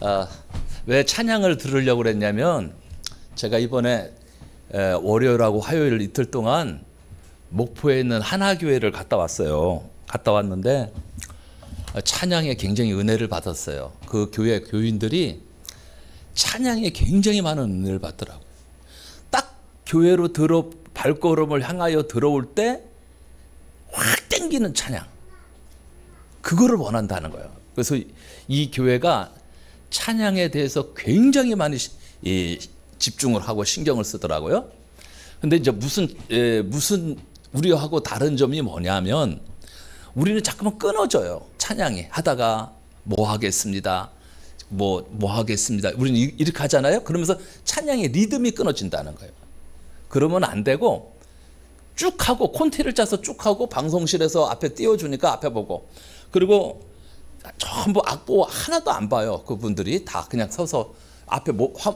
아, 왜 찬양을 들으려고 그랬냐면 제가 이번에 월요일하고 화요일 이틀 동안 목포에 있는 하나교회를 갔다 왔어요. 갔다 왔는데 찬양에 굉장히 은혜를 받았어요. 그 교회 교인들이 찬양에 굉장히 많은 은혜를 받더라고요. 딱 교회로 발걸음을 향하여 들어올 때 확 땡기는 찬양, 그거를 원한다는 거예요. 그래서 이 교회가 찬양에 대해서 굉장히 많이 집중을 하고 신경을 쓰더라고요. 근데 이제 무슨 우리하고 다른 점이 뭐냐면 우리는 자꾸만 끊어져요. 찬양이 하다가 뭐 하겠습니다. 뭐 하겠습니다. 우리는 이렇게 하잖아요. 그러면서 찬양의 리듬이 끊어진다는 거예요. 그러면 안 되고 쭉 하고 콘티를 짜서 쭉 하고 방송실에서 앞에 띄워주니까 앞에 보고, 그리고 전부 악보 하나도 안 봐요. 그분들이 다 그냥 서서 앞에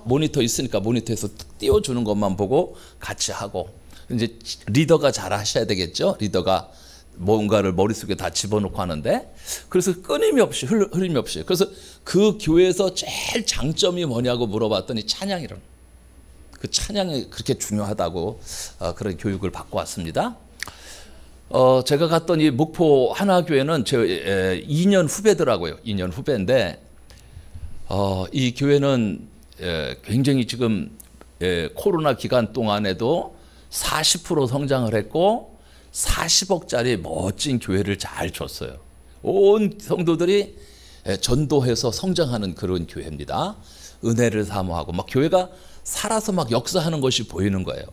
모니터 있으니까 모니터에서 띄워주는 것만 보고 같이 하고, 이제 리더가 잘 하셔야 되겠죠. 리더가 뭔가를 머릿속에 다 집어넣고 하는데, 그래서 끊임이 없이 흐름이 없이, 그래서 그 교회에서 제일 장점이 뭐냐고 물어봤더니 찬양이라는, 그 찬양이 그렇게 중요하다고 그런 교육을 받고 왔습니다. 제가 갔던 이 목포 하나교회는 제 2년 후배더라고요. 2년 후배인데 이 교회는 굉장히 지금 코로나 기간 동안에도 40% 성장을 했고 40억짜리 멋진 교회를 잘 줬어요. 온 성도들이 전도해서 성장하는 그런 교회입니다. 은혜를 사모하고 막 교회가 살아서 막 역사하는 것이 보이는 거예요.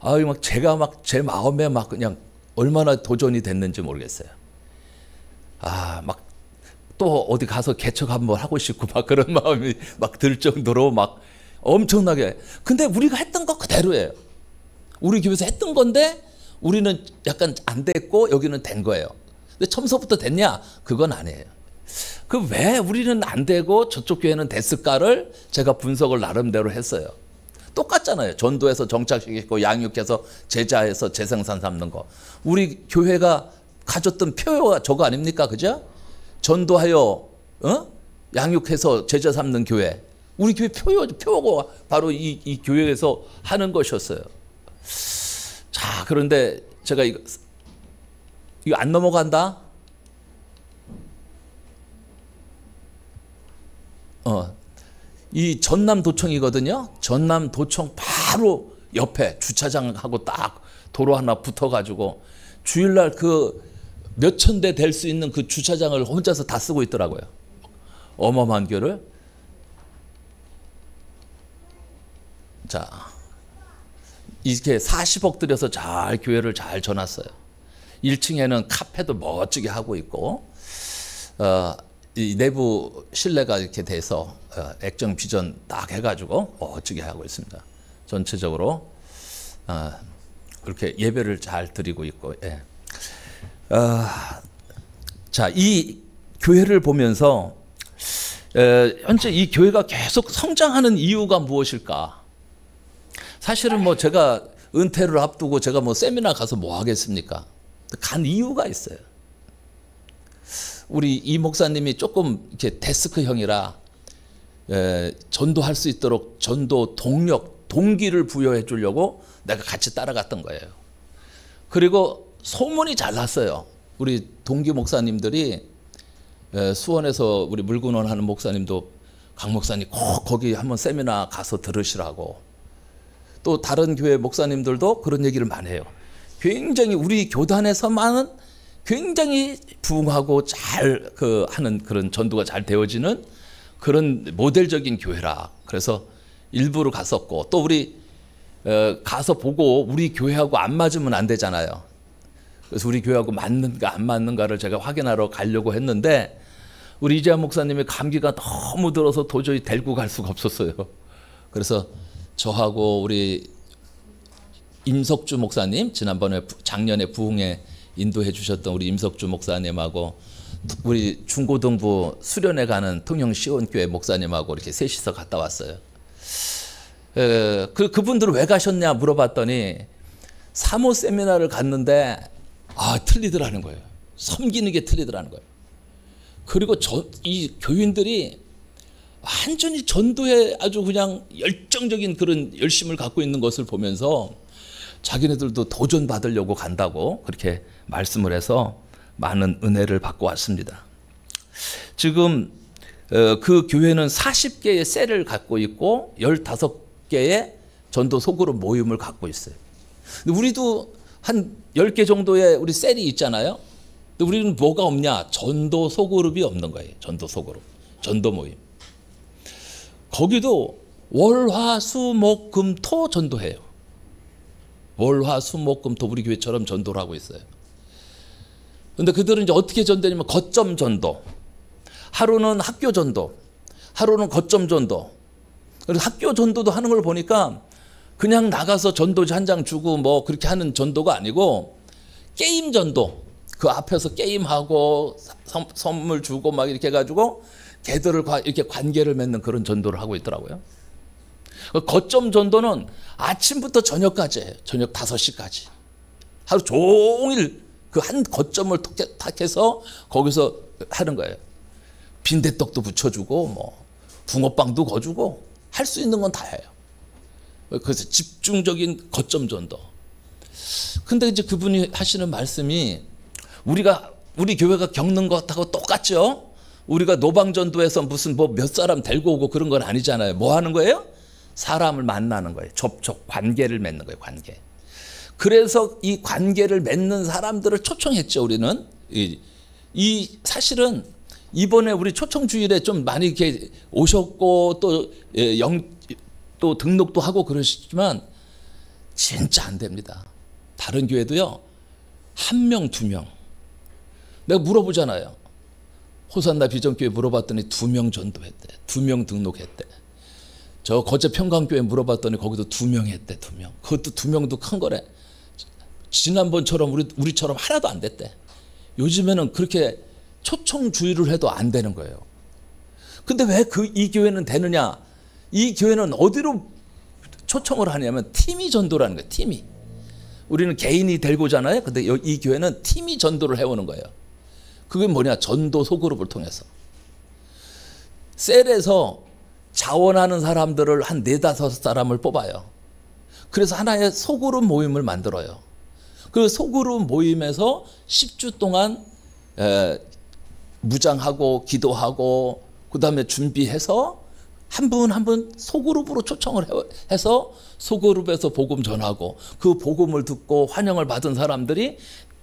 막 제가 막 제 마음에 막 그냥 얼마나 도전이 됐는지 모르겠어요. 막 또 어디 가서 개척 한번 하고 싶고 막 그런 마음이 막 들 정도로 막 엄청나게. 근데 우리가 했던 거 그대로예요. 우리 교회에서 했던 건데 우리는 약간 안 됐고 여기는 된 거예요. 근데 처음서부터 됐냐? 그건 아니에요. 그 왜 우리는 안 되고 저쪽 교회는 됐을까를 제가 분석을 나름대로 했어요. 똑같잖아요. 전도해서 정착시키고 양육해서 제자해서 재생산 삼는 거. 우리 교회가 가졌던 표가 저거 아닙니까? 그죠? 전도하여 양육해서 제자 삼는 교회. 우리 교회 표가 바로 이 교회에서 하는 것이었어요. 자, 그런데 제가 이거 안 넘어간다? 이 전남도청이거든요. 전남도청 바로 옆에 주차장하고 딱 도로 하나 붙어가지고 주일날 그 몇천 대 될 수 있는 그 주차장을 혼자서 다 쓰고 있더라고요. 어마어마한 교를. 자, 이렇게 40억 들여서 잘 교회를 잘 져놨어요. 1층에는 카페도 멋지게 하고 있고, 이 내부 실내가 이렇게 돼서 액정 비전 딱 해가지고 멋지게 하고 있습니다. 전체적으로 그렇게 예배를 잘 드리고 있고. 예. 자, 이 교회를 보면서 현재 이 교회가 계속 성장하는 이유가 무엇일까? 사실은 뭐 제가 은퇴를 앞두고 제가 뭐 세미나 가서 뭐 하겠습니까? 간 이유가 있어요. 우리 이 목사님이 조금 이렇게 데스크형이라 전도할 수 있도록 전도 동기를 부여해 주려고 내가 같이 따라갔던 거예요. 그리고 소문이 잘 났어요. 우리 동기 목사님들이 수원에서 우리 물군원 하는 목사님도 강 목사님 꼭 거기 한번 세미나 가서 들으시라고. 또 다른 교회 목사님들도 그런 얘기를 많이 해요. 굉장히 우리 교단에서만은 굉장히 부흥하고 잘 하는 그런 전도가 잘 되어지는 그런 모델적인 교회라. 그래서 일부러 갔었고, 또 우리 가서 보고 우리 교회하고 안 맞으면 안 되잖아요. 그래서 우리 교회하고 맞는가 안 맞는가를 제가 확인하러 가려고 했는데 우리 이재한 목사님의 감기가 너무 들어서 도저히 데리고 갈 수가 없었어요. 그래서 저하고 우리 임석주 목사님, 지난번에 작년에 부흥에 인도해 주셨던 우리 임석주 목사님하고 우리 중고등부 수련회 가는 통영시원교회 목사님하고 이렇게 셋이서 갔다 왔어요. 그분들은 왜 가셨냐 물어봤더니 사모 세미나를 갔는데 틀리더라는 거예요. 섬기는 게 틀리더라는 거예요. 그리고 이 교인들이 완전히 전도에 아주 그냥 열정적인 그런 열심을 갖고 있는 것을 보면서 자기네들도 도전 받으려고 간다고 그렇게 말씀을 해서 많은 은혜를 받고 왔습니다. 지금 그 교회는 40개의 셀을 갖고 있고 15개의 전도 소그룹 모임을 갖고 있어요. 근데 우리도 한 10개 정도의 우리 셀이 있잖아요. 근데 우리는 뭐가 없냐? 전도 소그룹이 없는 거예요. 전도 소그룹, 전도 모임. 거기도 월, 화, 수, 목, 금, 토 전도해요. 월, 화, 수, 목, 금, 토 우리 교회처럼 전도를 하고 있어요. 근데 그들은 이제 어떻게 전도냐면 거점 전도. 하루는 학교 전도, 하루는 거점 전도. 그래서 학교 전도도 하는 걸 보니까 그냥 나가서 전도지 한 장 주고 뭐 그렇게 하는 전도가 아니고 게임 전도. 그 앞에서 게임하고 선물 주고 막 이렇게 해가지고 걔들을 이렇게 관계를 맺는 그런 전도를 하고 있더라고요. 거점 전도는 아침부터 저녁까지 해요. 저녁 5시까지. 하루 종일 그 한 거점을 탁해서 거기서 하는 거예요. 빈대떡도 부쳐주고 뭐 붕어빵도 거주고 할 수 있는 건 다 해요. 그래서 집중적인 거점 전도. 근데 이제 그분이 하시는 말씀이 우리 교회가 겪는 것하고 똑같죠? 우리가 노방전도에서 무슨 뭐 몇 사람 데리고 오고 그런 건 아니잖아요. 뭐 하는 거예요? 사람을 만나는 거예요. 접촉, 관계를 맺는 거예요. 관계. 그래서 이 관계를 맺는 사람들을 초청했죠. 우리는. 사실은 이번에 우리 초청주일에 좀 많이 이렇게 오셨고 또 등록도 하고 그러시지만 진짜 안 됩니다. 다른 교회도요. 1명, 2명. 내가 물어보잖아요. 호산나 비전교회 물어봤더니 2명 전도했대. 2명 등록했대. 저 거제 평강교회 물어봤더니 거기도 2명 했대. 2명. 그것도 2명도 큰 거래. 지난번처럼 우리처럼 하나도 안 됐대. 요즘에는 그렇게 초청주의를 해도 안 되는 거예요. 근데 왜 이 교회는 되느냐? 이 교회는 어디로 초청을 하냐면 팀이 전도라는 거예요. 팀이. 우리는 개인이 데리고 오잖아요. 근데 이 교회는 팀이 전도를 해오는 거예요. 그게 뭐냐? 전도 소그룹을 통해서. 셀에서 자원하는 사람들을 한 4-5사람을 뽑아요. 그래서 하나의 소그룹 모임을 만들어요. 그 소그룹 모임에서 10주 동안 무장하고 기도하고 그 다음에 준비해서 한 분 한 분 소그룹으로 초청을 해서 소그룹에서 복음 전하고 그 복음을 듣고 환영을 받은 사람들이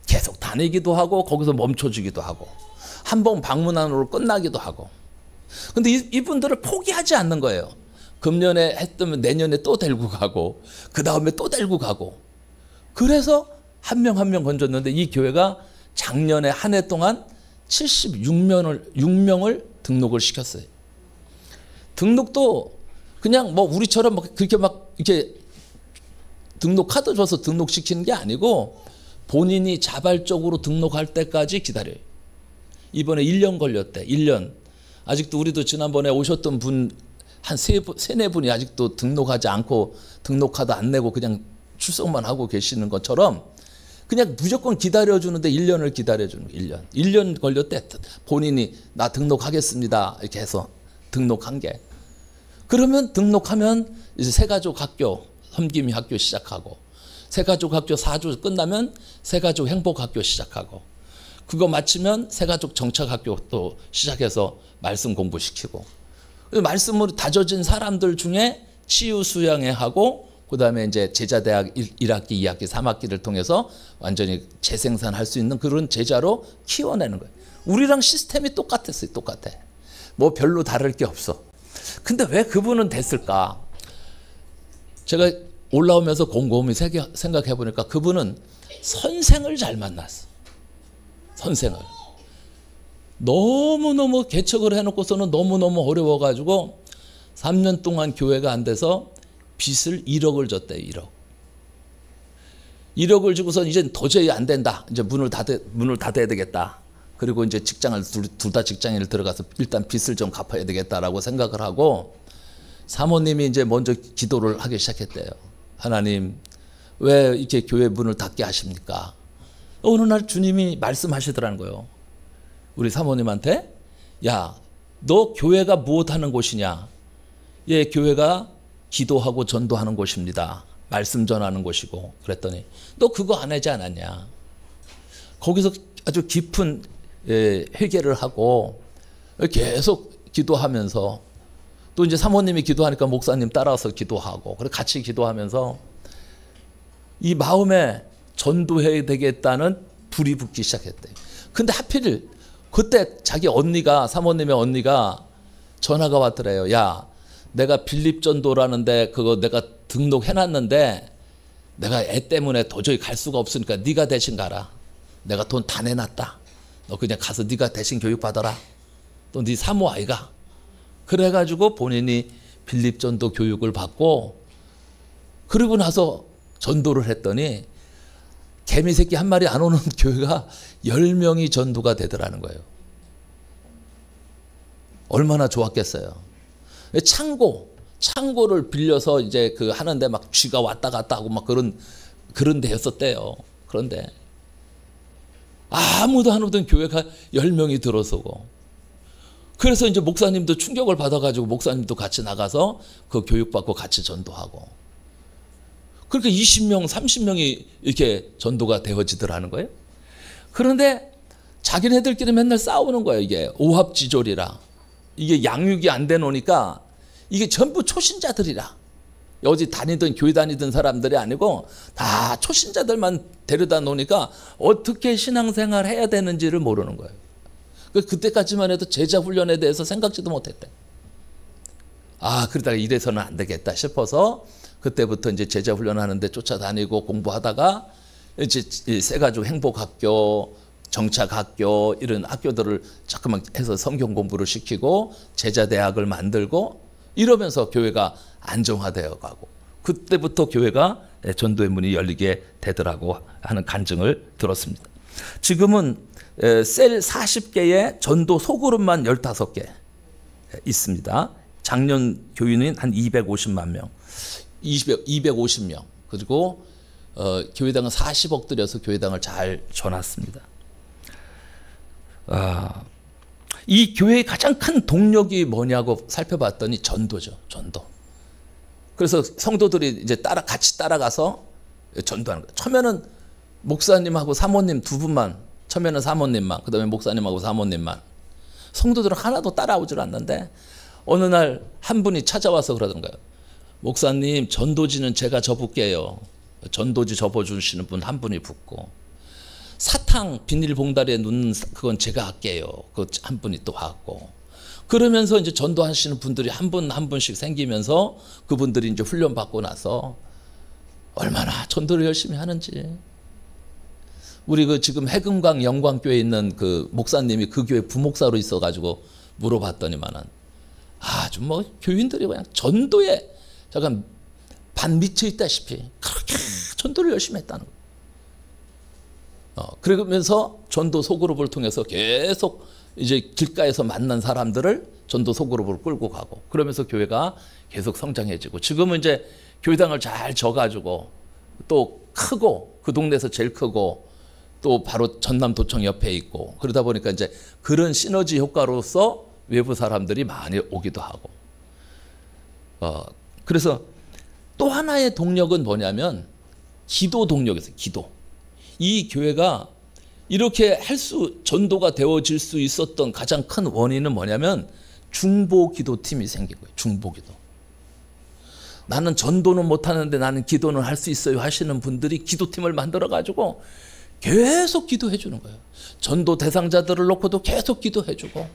계속 다니기도 하고 거기서 멈춰주기도 하고 한 번 방문한으로 끝나기도 하고. 근데 이분들을 포기하지 않는 거예요. 금년에 했으면 내년에 또 데리고 가고 그 다음에 또 데리고 가고. 그래서 한 명 한 명 건졌는데 이 교회가 작년에 한 해 동안 76명을 등록을 시켰어요. 등록도 그냥 뭐 우리처럼 그렇게 막 이렇게 등록 카드 줘서 등록시키는 게 아니고 본인이 자발적으로 등록할 때까지 기다려요. 이번에 1년 걸렸대. 1년. 아직도 우리도 지난번에 오셨던 분 한 3-4분이 아직도 등록하지 않고 등록카드 안 내고 그냥 출석만 하고 계시는 것처럼 그냥 무조건 기다려주는데 1년을 기다려주는 거예요. 1년 걸렸대. 본인이 나 등록하겠습니다. 이렇게 해서 등록한 게. 그러면 등록하면 이제 새가족 학교, 섬김이 학교 시작하고 새가족 학교 4주 끝나면 새가족 행복학교 시작하고 그거 마치면 새가족 정착학교 또 시작해서 말씀 공부시키고 말씀으로 다져진 사람들 중에 치유 수양회 하고 그 다음에 이제 제자대학 1학기, 2학기, 3학기를 통해서 완전히 재생산할 수 있는 그런 제자로 키워내는 거예요. 우리랑 시스템이 똑같았어요. 똑같아. 뭐 별로 다를 게 없어. 근데 왜 그분은 됐을까? 제가 올라오면서 곰곰이 생각해 보니까 그분은 선생을 잘 만났어. 선생을. 너무너무 개척을 해놓고서는 너무너무 어려워가지고 3년 동안 교회가 안 돼서 빚을 1억을 졌대요. 1억. 1억을 주고서 이제 도저히 안 된다. 이제 문을 닫아야 되겠다. 그리고 이제 직장을 둘 다 직장인을 들어가서 일단 빚을 좀 갚아야 되겠다라고 생각을 하고 사모님이 이제 먼저 기도를 하기 시작했대요. 하나님, 왜 이렇게 교회 문을 닫게 하십니까? 어느 날 주님이 말씀하시더라는 거예요. 우리 사모님한테, 야, 너 교회가 무엇하는 곳이냐? 예, 교회가 기도하고 전도하는 곳입니다. 말씀 전하는 곳이고. 그랬더니 너 그거 안 하지 않았냐? 거기서 아주 깊은 회개를 하고 계속 기도하면서, 또 이제 사모님이 기도하니까 목사님 따라서 기도하고, 그래 같이 기도하면서 이 마음에 전도해야 되겠다는 불이 붙기 시작했대요. 근데 하필 그때 자기 언니가, 사모님의 언니가 전화가 왔더래요. 야, 내가 빌립 전도라는데 그거 내가 등록해놨는데 내가 애 때문에 도저히 갈 수가 없으니까 네가 대신 가라. 내가 돈 다 내놨다. 너 그냥 가서 네가 대신 교육 받아라. 또 네 사모 아이가. 그래가지고 본인이 빌립 전도 교육을 받고, 그러고 나서 전도를 했더니 개미 새끼 한 마리 안 오는 교회가 10명이 전도가 되더라는 거예요. 얼마나 좋았겠어요. 창고를 빌려서 이제 그 하는데 막 쥐가 왔다 갔다 하고 막 그런 데였었대요. 그런데 아무도 안 오던 교회가 10명이 들어서고, 그래서 이제 목사님도 충격을 받아가지고 목사님도 같이 나가서 그 교육받고 같이 전도하고, 그러니까 20명, 30명이 이렇게 전도가 되어지더라는 거예요. 그런데 자기네들끼리 맨날 싸우는 거예요. 이게 오합지졸이라. 이게 양육이 안 돼 놓으니까 이게 전부 초신자들이라. 어디 다니던 교회 다니던 사람들이 아니고 다 초신자들만 데려다 놓으니까 어떻게 신앙생활 해야 되는지를 모르는 거예요. 그때까지만 해도 제자 훈련에 대해서 생각지도 못했대. 아, 그러다가 이래서는 안 되겠다 싶어서 그때부터 이제 제자 훈련하는데 쫓아다니고 공부하다가 이제 세가족 행복학교, 정착학교 이런 학교들을 자꾸만 해서 성경 공부를 시키고 제자대학을 만들고 이러면서 교회가 안정화되어 가고, 그때부터 교회가 전도의 문이 열리게 되더라고 하는 간증을 들었습니다. 지금은 셀 40개의 전도 소그룹만 15개 있습니다. 작년 교인은 한 250만 명, 250명. 그리고 교회당은 40억 들여서 교회당을 잘 줘놨습니다. 이 교회의 가장 큰 동력이 뭐냐고 살펴봤더니 전도죠. 전도. 그래서 성도들이 이제 같이 따라가서 전도하는 거예요. 처음에는 목사님하고 사모님 두 분만, 처음에는 사모님만, 그 다음에 목사님하고 사모님만. 성도들은 하나도 따라오질 않는데 어느 날 한 분이 찾아와서 그러던 거예요. 목사님, 전도지는 제가 접을게요. 전도지 접어주시는 분 한 분이 붙고, 사탕 비닐봉다리에 넣는 그건 제가 할게요. 그 한 분이 또 하고, 그러면서 이제 전도하시는 분들이 한 분 한 분씩 생기면서 그분들이 이제 훈련 받고 나서 얼마나 전도를 열심히 하는지. 우리 그 지금 해금강 영광교회에 있는 그 목사님이 그 교회 부목사로 있어가지고 물어봤더니만은 아주 뭐 교인들이 그냥 전도에 잠깐 반 미쳐 있다시피 그렇게 전도를 열심히 했다는 거예요. 그러면서 전도 소그룹을 통해서 계속 이제 길가에서 만난 사람들을 전도 소그룹으로 끌고 가고, 그러면서 교회가 계속 성장해지고, 지금은 이제 교회당을 잘 져가지고 또 크고, 그 동네에서 제일 크고 또 바로 전남도청 옆에 있고, 그러다 보니까 이제 그런 시너지 효과로서 외부 사람들이 많이 오기도 하고, 그래서 또 하나의 동력은 뭐냐면 기도 동력이었어요. 기도. 이 교회가 이렇게 전도가 되어질 수 있었던 가장 큰 원인은 뭐냐면 중보기도팀이 생긴 거예요. 중보기도. 나는 전도는 못하는데 나는 기도는 할 수 있어요 하시는 분들이 기도팀을 만들어가지고 계속 기도해 주는 거예요. 전도 대상자들을 놓고도 계속 기도해 주고,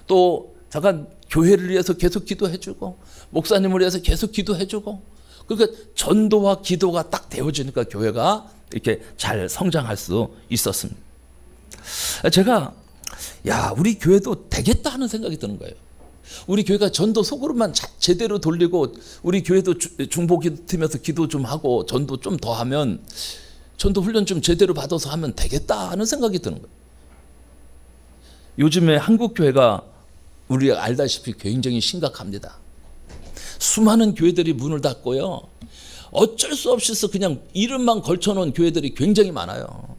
또 잠깐 교회를 위해서 계속 기도해 주고, 목사님을 위해서 계속 기도해 주고, 그러니까 전도와 기도가 딱 되어지니까 교회가 이렇게 잘 성장할 수 있었습니다. 제가 우리 교회도 되겠다 하는 생각이 드는 거예요. 우리 교회가 전도 소그룹만 제대로 돌리고, 우리 교회도 중보기도팀에서 기도 좀 하고 전도 좀 더 하면, 전도 훈련 좀 제대로 받아서 하면 되겠다 하는 생각이 드는 거예요. 요즘에 한국 교회가 우리가 알다시피 굉장히 심각합니다. 수많은 교회들이 문을 닫고요, 어쩔 수 없이 그냥 이름만 걸쳐놓은 교회들이 굉장히 많아요.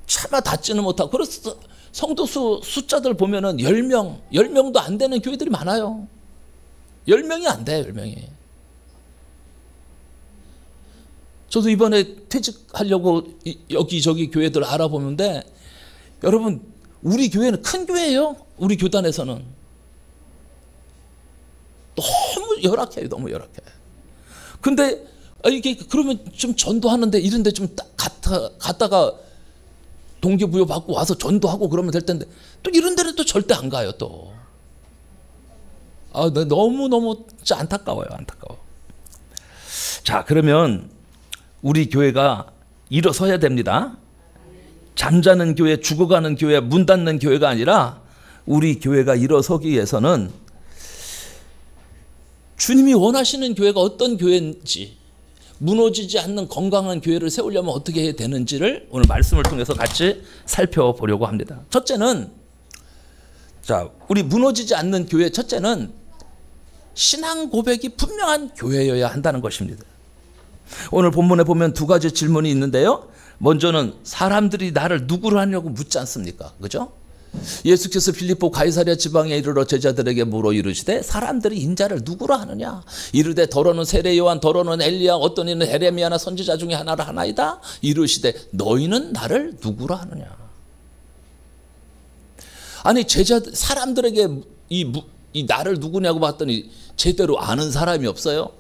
차마 닫지는 못하고, 그래서 성도수 숫자들 보면은 10명도 안 되는 교회들이 많아요. 10명이 안 돼요, 10명이. 저도 이번에 퇴직하려고 여기저기 교회들 알아보는데, 여러분, 우리 교회는 큰 교회예요. 우리 교단에서는. 너무 열악해요, 너무 열악해. 근데, 이게, 그러면 좀 전도하는데, 이런데 좀 갔다가 동기부여 받고 와서 전도하고 그러면 될 텐데, 또 이런 데는 또 절대 안 가요, 또. 너무너무 진짜 안타까워요, 안타까워. 자, 그러면 우리 교회가 일어서야 됩니다. 잠자는 교회, 죽어가는 교회, 문 닫는 교회가 아니라 우리 교회가 일어서기 위해서는 주님이 원하시는 교회가 어떤 교회인지, 무너지지 않는 건강한 교회를 세우려면 어떻게 해야 되는지를 오늘 말씀을 통해서 같이 살펴보려고 합니다. 첫째는, 자, 우리 무너지지 않는 교회, 첫째는 신앙 고백이 분명한 교회여야 한다는 것입니다. 오늘 본문에 보면 두 가지 질문이 있는데요. 먼저는 사람들이 나를 누구로 하냐고 묻지 않습니까? 그죠? 예수께서 빌립보 가이사랴 지방에 이르러 제자들에게 물어 이르시되 사람들이 인자를 누구로 하느냐? 이르되 더러는 세례 요한, 더러는 엘리야, 어떤 이는 에레미야나 선지자 중에 하나를 하나이다. 이르시되 너희는 나를 누구로 하느냐? 아니, 사람들에게 이 나를 누구냐고 봤더니 제대로 아는 사람이 없어요.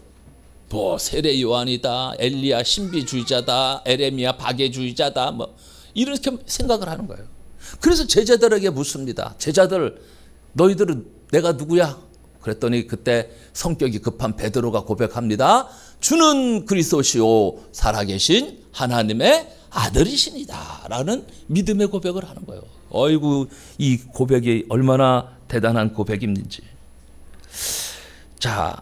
뭐 세례 요한이다, 엘리야 신비주의자다, 에레미야 박애주의자다, 뭐 이렇게 생각을 하는 거예요. 그래서 제자들에게 묻습니다. 제자들, 너희들은 내가 누구야? 그랬더니 그때 성격이 급한 베드로가 고백합니다. 주는 그리스도시요 살아계신 하나님의 아들이시니다 라는 믿음의 고백을 하는 거예요. 어이구, 이 고백이 얼마나 대단한 고백인지. 자,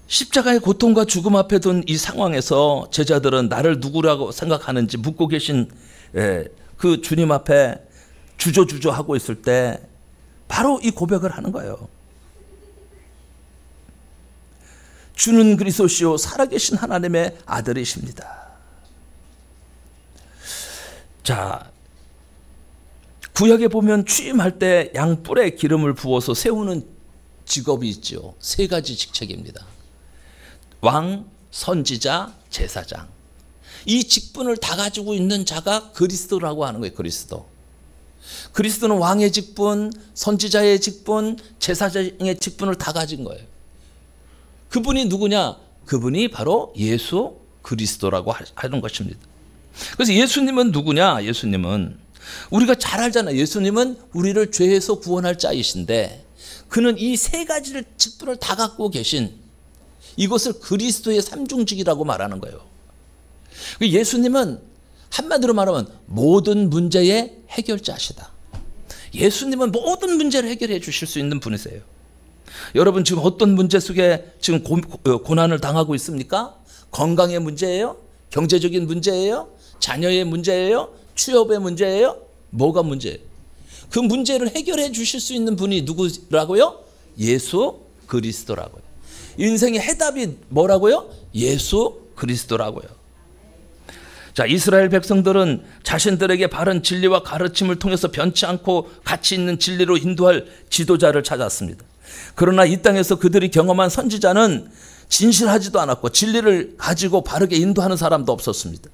십자가의 고통과 죽음 앞에 둔 이 상황에서 제자들은 나를 누구라고 생각하는지 묻고 계신 그 주님 앞에 주저하고 있을 때 바로 이 고백을 하는 거예요. 주는 그리스도시요 살아계신 하나님의 아들이십니다. 자, 구약에 보면 취임할 때 양뿔에 기름을 부어서 세우는 직업이 있죠. 세 가지 직책입니다. 왕, 선지자, 제사장. 이 직분을 다 가지고 있는 자가 그리스도라고 하는 거예요. 그리스도는 왕의 직분, 선지자의 직분, 제사장의 직분을 다 가진 거예요. 그분이 누구냐? 그분이 바로 예수 그리스도라고 하는 것입니다. 그래서 예수님은 누구냐? 예수님은 우리가 잘 알잖아요. 예수님은 우리를 죄에서 구원할 자이신데 그는 이 세 가지를 직분을 다 갖고 계신 이것을 그리스도의 삼중직이라고 말하는 거예요. 예수님은 한마디로 말하면 모든 문제의 해결자시다. 예수님은 모든 문제를 해결해 주실 수 있는 분이세요. 여러분 지금 어떤 문제 속에 지금 고난을 당하고 있습니까? 건강의 문제예요? 경제적인 문제예요? 자녀의 문제예요? 취업의 문제예요? 뭐가 문제예요? 그 문제를 해결해 주실 수 있는 분이 누구라고요? 예수 그리스도라고요. 인생의 해답이 뭐라고요? 예수 그리스도라고요. 자, 이스라엘 백성들은 자신들에게 바른 진리와 가르침을 통해서 변치 않고 가치 있는 진리로 인도할 지도자를 찾았습니다. 그러나 이 땅에서 그들이 경험한 선지자는 진실하지도 않았고 진리를 가지고 바르게 인도하는 사람도 없었습니다.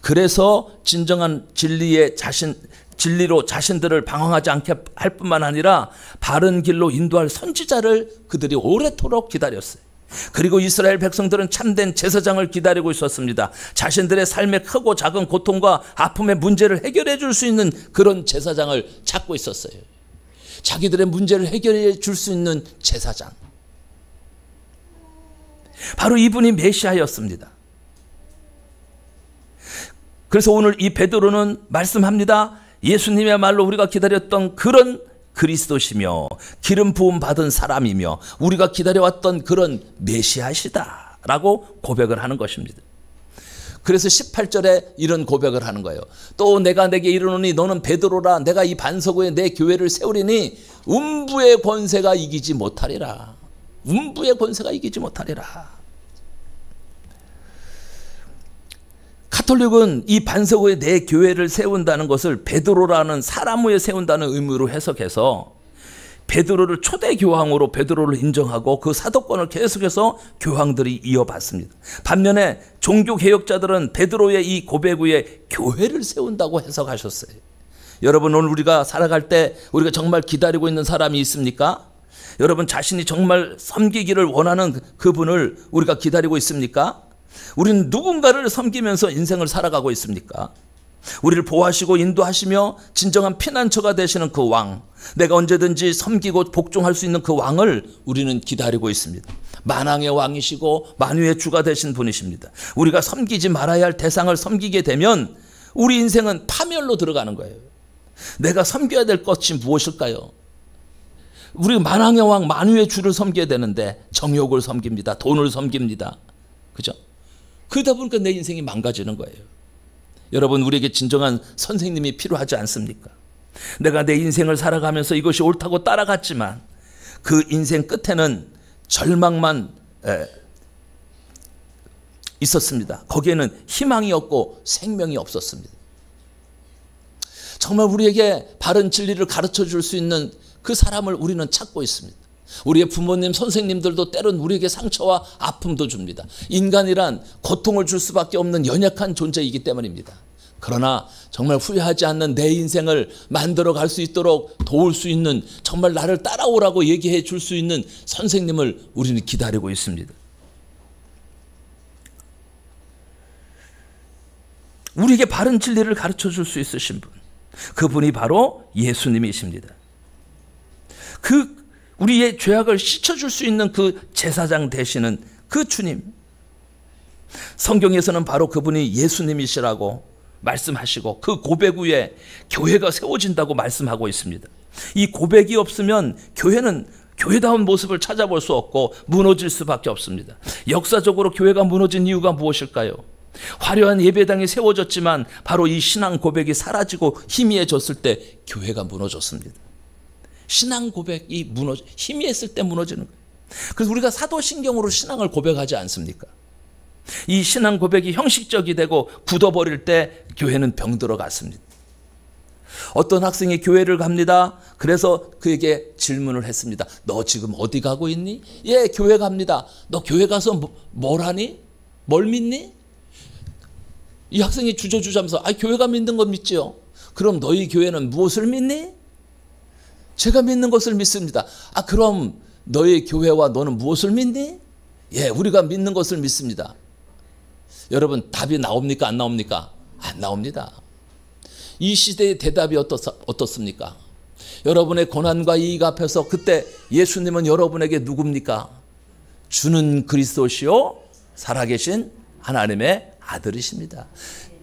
그래서 진정한 진리로 자신들을 방황하지 않게 할 뿐만 아니라 바른 길로 인도할 선지자를 그들이 오래도록 기다렸어요. 그리고 이스라엘 백성들은 참된 제사장을 기다리고 있었습니다. 자신들의 삶의 크고 작은 고통과 아픔의 문제를 해결해 줄 수 있는 그런 제사장을 찾고 있었어요. 자기들의 문제를 해결해 줄 수 있는 제사장. 바로 이분이 메시아였습니다. 그래서 오늘 이 베드로는 말씀합니다. 예수님이야말로 우리가 기다렸던 그런 그리스도시며 기름 부음 받은 사람이며 우리가 기다려왔던 그런 메시아시다 라고 고백을 하는 것입니다. 그래서 18절에 이런 고백을 하는 거예요. 또 내가 내게 이르노니 너는 베드로라. 내가 이 반석 위에 내 교회를 세우리니 음부의 권세가 이기지 못하리라. 음부의 권세가 이기지 못하리라. 가톨릭은 이 반석 위에 내 교회를 세운다는 것을 베드로라는 사람 위에 세운다는 의미로 해석해서 베드로를 초대 교황으로 베드로를 인정하고 그 사도권을 계속해서 교황들이 이어받습니다. 반면에 종교개혁자들은 베드로의 이 고백 위에 교회를 세운다고 해석하셨어요. 여러분, 오늘 우리가 살아갈 때 우리가 정말 기다리고 있는 사람이 있습니까? 여러분, 자신이 정말 섬기기를 원하는 그분을 우리가 기다리고 있습니까? 우리는 누군가를 섬기면서 인생을 살아가고 있습니까? 우리를 보호하시고 인도하시며 진정한 피난처가 되시는 그 왕, 내가 언제든지 섬기고 복종할 수 있는 그 왕을 우리는 기다리고 있습니다. 만왕의 왕이시고 만유의 주가 되신 분이십니다. 우리가 섬기지 말아야 할 대상을 섬기게 되면 우리 인생은 파멸로 들어가는 거예요. 내가 섬겨야 될 것이 무엇일까요? 우리 만왕의 왕 만유의 주를 섬겨야 되는데 정욕을 섬깁니다. 돈을 섬깁니다. 그죠? 그러다 보니까 내 인생이 망가지는 거예요. 여러분, 우리에게 진정한 선생님이 필요하지 않습니까? 내가 내 인생을 살아가면서 이것이 옳다고 따라갔지만 그 인생 끝에는 절망만 있었습니다. 거기에는 희망이 없고 생명이 없었습니다. 정말 우리에게 바른 진리를 가르쳐 줄 수 있는 그 사람을 우리는 찾고 있습니다. 우리의 부모님, 선생님들도 때론 우리에게 상처와 아픔도 줍니다. 인간이란 고통을 줄 수밖에 없는 연약한 존재이기 때문입니다. 그러나 정말 후회하지 않는 내 인생을 만들어 갈 수 있도록 도울 수 있는, 정말 나를 따라오라고 얘기해 줄 수 있는 선생님을 우리는 기다리고 있습니다. 우리에게 바른 진리를 가르쳐 줄 수 있으신 분, 그분이 바로 예수님이십니다. 우리의 죄악을 씻어줄 수 있는 그 제사장 되시는 그 주님, 성경에서는 바로 그분이 예수님이시라고 말씀하시고 그 고백 위에 교회가 세워진다고 말씀하고 있습니다. 이 고백이 없으면 교회는 교회다운 모습을 찾아볼 수 없고 무너질 수밖에 없습니다. 역사적으로 교회가 무너진 이유가 무엇일까요? 화려한 예배당이 세워졌지만 바로 이 신앙 고백이 사라지고 희미해졌을 때 교회가 무너졌습니다. 신앙 고백이 희미했을 때 무너지는 거예요. 그래서 우리가 사도신경으로 신앙을 고백하지 않습니까? 이 신앙 고백이 형식적이 되고 굳어버릴 때 교회는 병들어 갔습니다. 어떤 학생이 교회를 갑니다. 그래서 그에게 질문을 했습니다. 너 지금 어디 가고 있니? 예, 교회 갑니다. 너 교회 가서 뭘 하니? 뭘 믿니? 이 학생이 주저주저하면서 교회가 믿는 건 믿지요. 그럼 너희 교회는 무엇을 믿니? 제가 믿는 것을 믿습니다. 그럼 너희 교회와 너는 무엇을 믿니? 예, 우리가 믿는 것을 믿습니다. 여러분, 답이 나옵니까? 안 나옵니까? 안 나옵니다. 이 시대의 대답이 어떻습니까? 여러분의 고난과 이익 앞에서 그때 예수님은 여러분에게 누굽니까? 주는 그리스도시요 살아계신 하나님의 아들이십니다.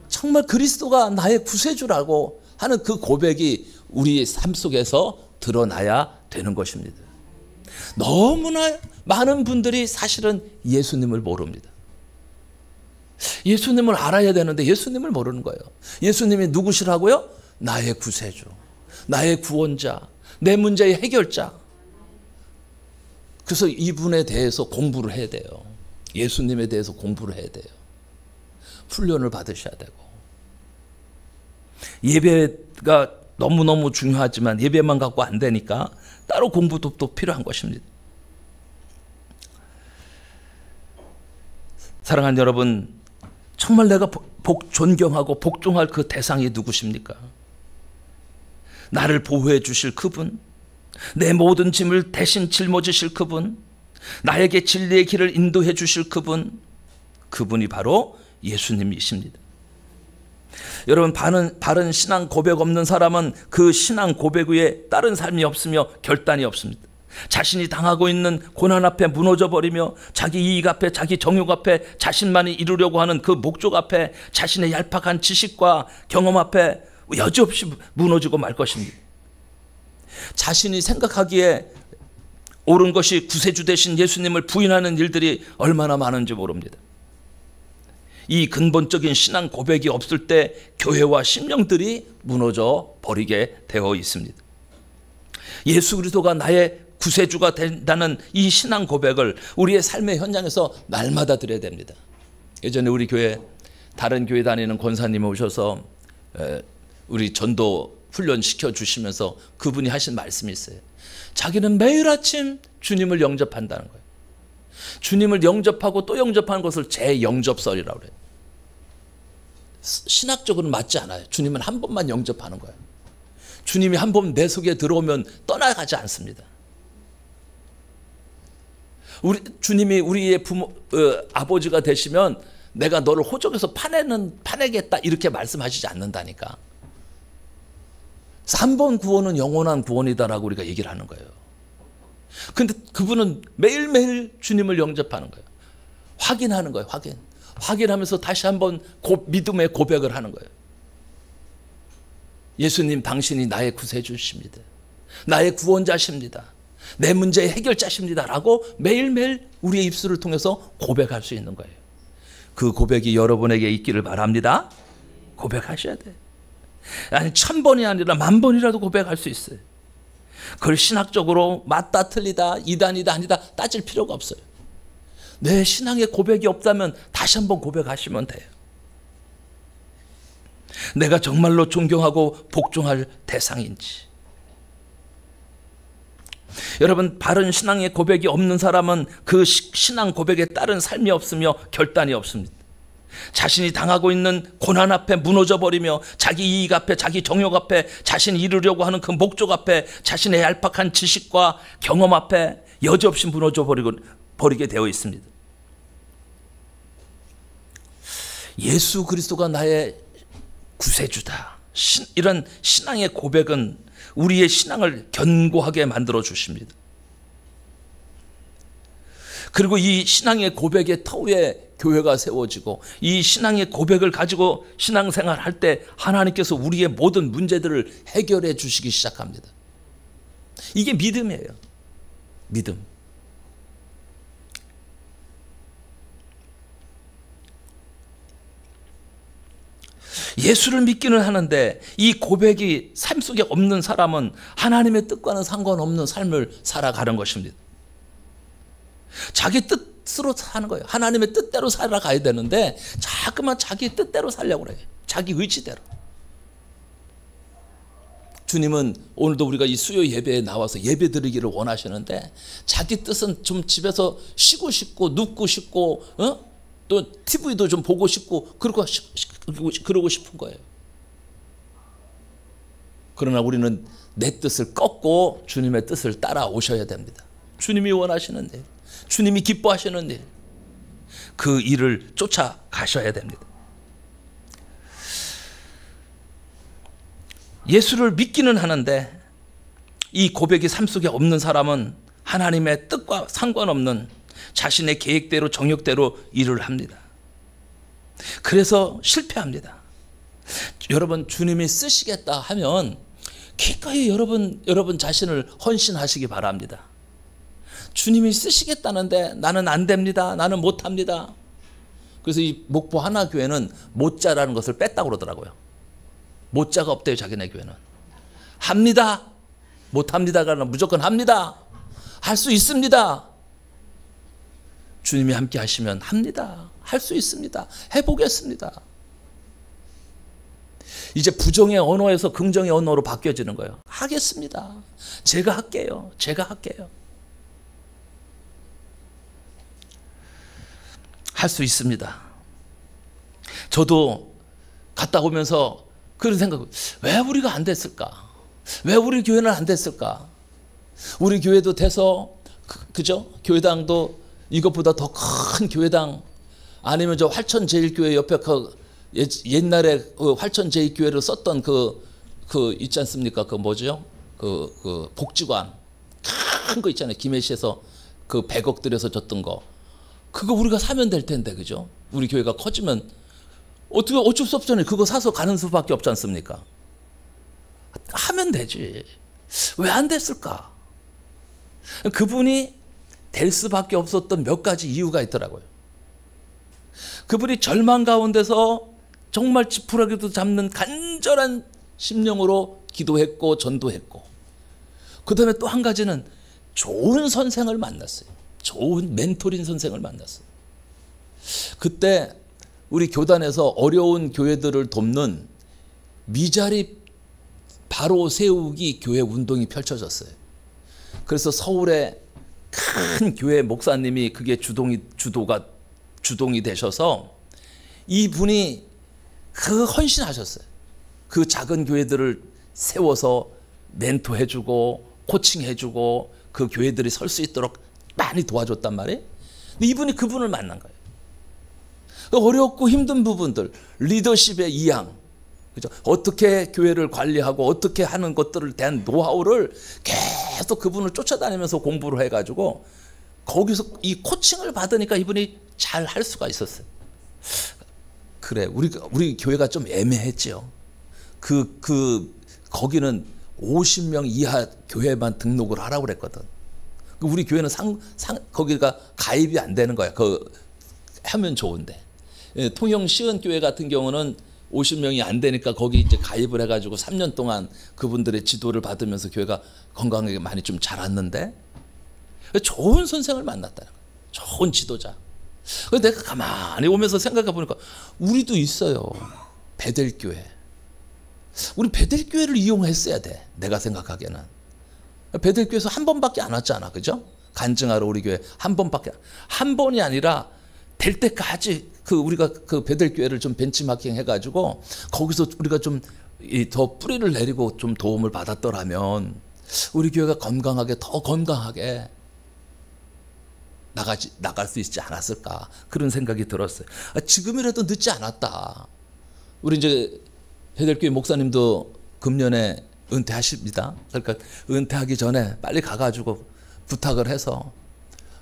정말 그리스도가 나의 구세주라고 하는 그 고백이 우리의 삶 속에서 드러나야 되는 것입니다. 너무나 많은 분들이 사실은 예수님을 모릅니다. 예수님을 알아야 되는데 예수님을 모르는 거예요. 예수님이 누구시라고요? 나의 구세주, 나의 구원자, 내 문제의 해결자. 그래서 이분에 대해서 공부를 해야 돼요. 예수님에 대해서 공부를 해야 돼요. 훈련을 받으셔야 되고. 예배가 너무너무 중요하지만 예배만 갖고 안 되니까 따로 공부도 또 필요한 것입니다. 사랑하는 여러분, 정말 내가 존경하고 복종할 그 대상이 누구십니까? 나를 보호해 주실 그분, 내 모든 짐을 대신 짊어지실 그분, 나에게 진리의 길을 인도해 주실 그분, 그분이 바로 예수님이십니다. 여러분, 바른 신앙 고백 없는 사람은 그 신앙 고백 위에 다른 삶이 없으며 결단이 없습니다. 자신이 당하고 있는 고난 앞에 무너져 버리며 자기 이익 앞에, 자기 정욕 앞에, 자신만이 이루려고 하는 그 목적 앞에, 자신의 얄팍한 지식과 경험 앞에 여지없이 무너지고 말 것입니다. 자신이 생각하기에 옳은 것이 구세주 되신 예수님을 부인하는 일들이 얼마나 많은지 모릅니다. 이 근본적인 신앙 고백이 없을 때 교회와 심령들이 무너져 버리게 되어 있습니다. 예수 그리스도가 나의 구세주가 된다는 이 신앙 고백을 우리의 삶의 현장에서 날마다 드려야 됩니다. 예전에 우리 교회 다른 교회 다니는 권사님이 오셔서 우리 전도 훈련 시켜주시면서 그분이 하신 말씀이 있어요. 자기는 매일 아침 주님을 영접한다는 거예요. 주님을 영접하고 또 영접하는 것을 재영접설이라고 그래요. 신학적으로는 맞지 않아요. 주님은 한 번만 영접하는 거예요. 주님이 한 번 내 속에 들어오면 떠나가지 않습니다. 주님이 우리의 아버지가 되시면 내가 너를 호적에서 파내겠다 이렇게 말씀하시지 않는다니까. 한 번 구원은 영원한 구원이다라고 우리가 얘기를 하는 거예요. 근데 그분은 매일매일 주님을 영접하는 거예요. 확인하는 거예요. 확인하면서 다시 한번 믿음의 고백을 하는 거예요. 예수님, 당신이 나의 구세주십니다. 나의 구원자십니다. 내 문제의 해결자십니다. 라고 매일매일 우리의 입술을 통해서 고백할 수 있는 거예요. 그 고백이 여러분에게 있기를 바랍니다. 고백하셔야 돼요. 아니 1000번이 아니라 10,000번이라도 고백할 수 있어요. 그걸 신학적으로 맞다 틀리다 이단이다 아니다 따질 필요가 없어요. 내 신앙에 고백이 없다면 다시 한번 고백하시면 돼요. 내가 정말로 존경하고 복종할 대상인지. 여러분, 바른 신앙의 고백이 없는 사람은 그 신앙 고백에 따른 삶이 없으며 결단이 없습니다. 자신이 당하고 있는 고난 앞에 무너져 버리며 자기 이익 앞에, 자기 정욕 앞에, 자신이 이루려고 하는 그 목적 앞에, 자신의 얄팍한 지식과 경험 앞에 여지없이 무너져 버리게 되어 있습니다. 예수 그리스도가 나의 구세주다. 이런 신앙의 고백은 우리의 신앙을 견고하게 만들어 주십니다. 그리고 이 신앙의 고백의 터위에 교회가 세워지고 이 신앙의 고백을 가지고 신앙생활 할 때 하나님께서 우리의 모든 문제들을 해결해 주시기 시작합니다. 이게 믿음이에요. 믿음. 예수를 믿기는 하는데 이 고백이 삶 속에 없는 사람은 하나님의 뜻과는 상관없는 삶을 살아가는 것입니다. 자기 뜻으로 사는 거예요. 하나님의 뜻대로 살아가야 되는데 자꾸만 자기 뜻대로 살려고 그래요. 자기 의지대로. 주님은 오늘도 우리가 이 수요 예배에 나와서 예배 드리기를 원하시는데 자기 뜻은 좀 집에서 쉬고 싶고 눕고 싶고 또 TV도 좀 보고 싶고 그러고 싶은 거예요. 그러나 우리는 내 뜻을 꺾고 주님의 뜻을 따라오셔야 됩니다. 주님이 원하시는 일, 주님이 기뻐하시는 일, 그 일을 쫓아가셔야 됩니다. 예수를 믿기는 하는데 이 고백이 삶 속에 없는 사람은 하나님의 뜻과 상관없는 자신의 계획대로 정욕대로 일을 합니다. 그래서 실패합니다. 여러분, 주님이 쓰시겠다 하면 기꺼이 여러분 자신을 헌신하시기 바랍니다. 주님이 쓰시겠다는데 나는 안 됩니다. 나는 못합니다. 그래서 이 목포 하나교회는 못자라는 것을 뺐다고 그러더라고요. 못자가 없대요. 자기네 교회는. 합니다. 못합니다가 아니라 무조건 합니다. 할 수 있습니다. 주님이 함께 하시면 합니다. 할 수 있습니다. 해보겠습니다. 이제 부정의 언어에서 긍정의 언어로 바뀌어지는 거예요. 하겠습니다. 제가 할게요. 제가 할게요. 할 수 있습니다. 저도 갔다 오면서 그런 생각, 왜 우리가 안 됐을까? 왜 우리 교회는 안 됐을까? 우리 교회도 돼서, 그죠? 교회당도 이것보다 더 큰 교회당, 아니면 저 활천제일교회 옆에 옛날에 그 활천제일교회를 썼던 있지 않습니까? 그 뭐죠? 그 복지관. 큰 거 있잖아요. 김해시에서 그 100억 들여서 줬던 거. 그거 우리가 사면 될 텐데, 그죠? 우리 교회가 커지면 어쩔 수 없잖아요. 그거 사서 가는 수밖에 없지 않습니까? 하면 되지. 왜 안 됐을까? 그분이 될 수밖에 없었던 몇 가지 이유가 있더라고요. 그분이 절망 가운데서 정말 지푸라기도 잡는 간절한 심령으로 기도했고 전도했고, 그 다음에 또 한 가지는 좋은 선생을 만났어요. 좋은 멘토린 선생을 만났어요. 그때 우리 교단에서 어려운 교회들을 돕는 미자립 바로 세우기 교회 운동이 펼쳐졌어요. 그래서 서울에 큰 교회 목사님이 그게 주동이 되셔서 이분이 그 헌신하셨어요. 그 작은 교회들을 세워서 멘토해주고 코칭해주고 그 교회들이 설 수 있도록 많이 도와줬단 말이에요. 근데 이분이 그분을 만난 거예요. 어렵고 힘든 부분들, 리더십의 이양, 그죠? 어떻게 교회를 관리하고 어떻게 하는 것들을 대한 노하우를 계속 그분을 쫓아다니면서 공부를 해가지고 거기서 이 코칭을 받으니까 이분이 잘 할 수가 있었어요. 그래, 우리 교회가 좀 애매했지요. 거기는 50명 이하 교회만 등록을 하라고 그랬거든. 우리 교회는 거기가 가입이 안 되는 거야. 하면 좋은데. 통영 시은교회 같은 경우는 50명이 안 되니까 거기 이제 가입을 해가지고 3년 동안 그분들의 지도를 받으면서 교회가 건강하게 많이 좀 자랐는데, 좋은 선생을 만났다는 거야. 좋은 지도자. 내가 가만히 오면서 생각해 보니까 우리도 있어요. 베델교회. 우리 베델교회를 이용했어야 돼. 내가 생각하기에는. 베델교회에서 한 번밖에 안 왔잖아. 그죠? 간증하러 우리 교회 한 번이 아니라 될 때까지 우리가 그 베델교회를 좀 벤치마킹 해가지고 거기서 우리가 좀 더 뿌리를 내리고 좀 도움을 받았더라면 우리 교회가 더 건강하게 나갈 수 있지 않았을까, 그런 생각이 들었어요. 지금이라도 늦지 않았다. 우리 이제 베델교회 목사님도 금년에 은퇴하십니다. 그러니까 은퇴하기 전에 빨리 가가지고 부탁을 해서